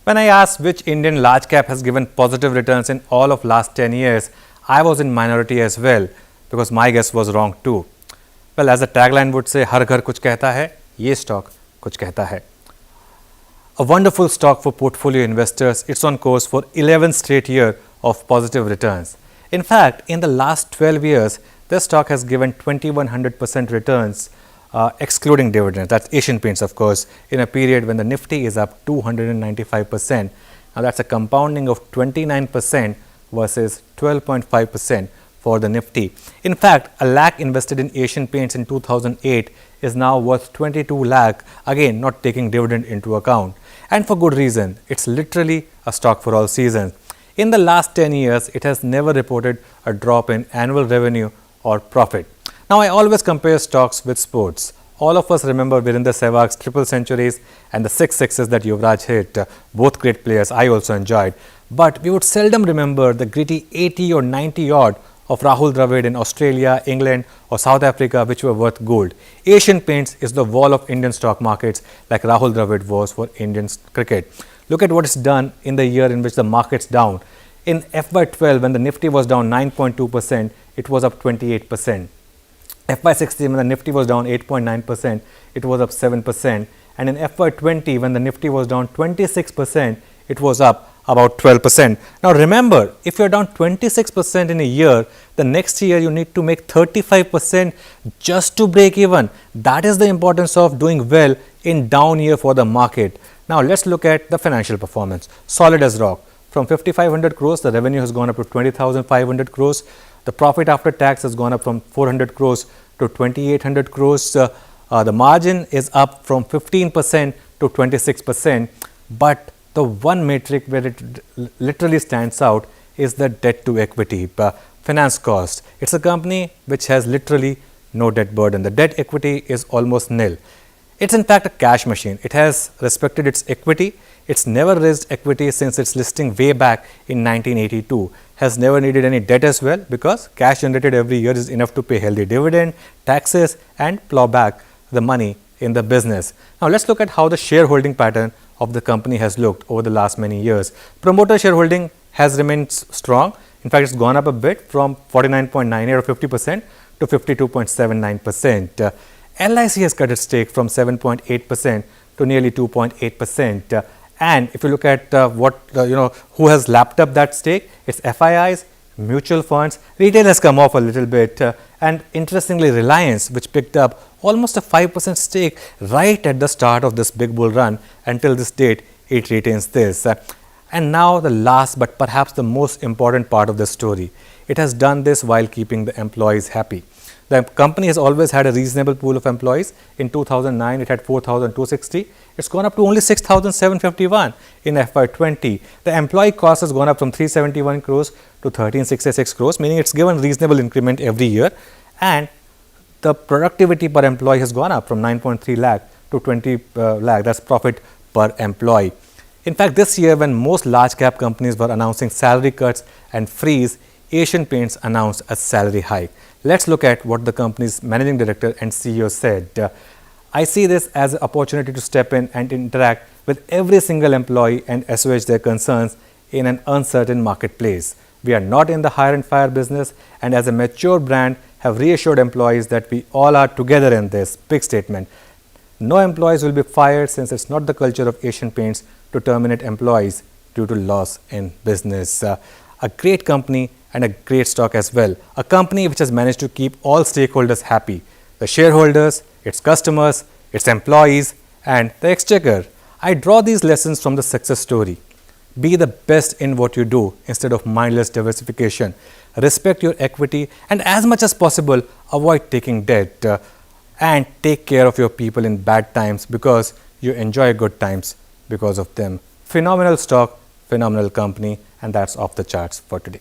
When I asked which Indian large cap has given positive returns in all of last 10 years, I was in minority as well because my guess was wrong too. Well, as the tagline would say, हर घर कुछ कहता है, ये stock कुछ कहता है. A wonderful stock for portfolio investors. It's on course for 11th straight year of positive returns. In fact, in the last 12 years, this stock has given 2100% returns excluding dividends. That's Asian Paints, of course, in a period when the Nifty is up 295%. Now, that's a compounding of 29% versus 12.5% for the Nifty. In fact, a lakh invested in Asian Paints in 2008 is now worth 22 lakh, again not taking dividend into account. And for good reason. It's literally a stock for all seasons. In the last 10 years, it has never reported a drop in annual revenue or profit. Now, I always compare stocks with sports. All of us remember Virender Sehwag's triple centuries and the 6 sixes that Yuvraj hit. Both great players I also enjoyed. But we would seldom remember the gritty 80 or 90 odd of Rahul Dravid in Australia, England or South Africa, which were worth gold. Asian Paints is the wall of Indian stock markets like Rahul Dravid was for Indian cricket. Look at what it's done in the year in which the market's down. In FY12, when the Nifty was down 9.2%, it was up 28%. FY16, when the Nifty was down 8.9%, it was up 7%. And in FY20, when the Nifty was down 26%, it was up about 12%. Now remember, if you're down 26% in a year, the next year you need to make 35% just to break even. That is the importance of doing well in down year for the market. Now let's look at the financial performance. Solid as rock. From 5,500 crores, the revenue has gone up to 20,500 crores. The profit after tax has gone up from 400 crores to 2,800 crores. The margin is up from 15% to 26%. But the one metric where it literally stands out is the debt to equity, finance cost. It's a company which has literally no debt burden. The debt equity is almost nil. It's in fact a cash machine. It has respected its equity. It's never raised equity since its listing way back in 1982. Has never needed any debt as well because cash generated every year is enough to pay healthy dividend, taxes and plow back the money in the business. Now let's look at how the shareholding pattern of the company has looked over the last many years. Promoter shareholding has remained strong. In fact, it's gone up a bit from 49.98 or 50% to 52.79%. LIC has cut its stake from 7.8% to nearly 2.8%. And if you look at who has lapped up that stake, it's FIIs, mutual funds. Retail has come off a little bit. And interestingly, Reliance, which picked up almost a 5% stake right at the start of this big bull run, until this date, it retains this. And now the last but perhaps the most important part of the story. It has done this while keeping the employees happy. The company has always had a reasonable pool of employees. In 2009, it had 4,260. It's gone up to only 6,751 in FY20. The employee cost has gone up from 371 crores to 1,366 crores, meaning it's given reasonable increment every year. And the productivity per employee has gone up from 9.3 lakh to 20 lakh. That's profit per employee. In fact, this year, when most large cap companies were announcing salary cuts and freeze, Asian Paints announced a salary hike. Let's look at what the company's managing director and CEO said. I see this as an opportunity to step in and interact with every single employee and assuage their concerns in an uncertain marketplace. We are not in the hire and fire business, and as a mature brand, have reassured employees that we all are together in this. Big statement. No employees will be fired since it's not the culture of Asian Paints to terminate employees due to loss in business. A great company and a great stock as well. A company which has managed to keep all stakeholders happy. The shareholders, its customers, its employees and the exchequer. I draw these lessons from the success story. Be the best in what you do instead of mindless diversification. Respect your equity and as much as possible avoid taking debt. And take care of your people in bad times because you enjoy good times because of them. Phenomenal stock, phenomenal company, and that's off the charts for today.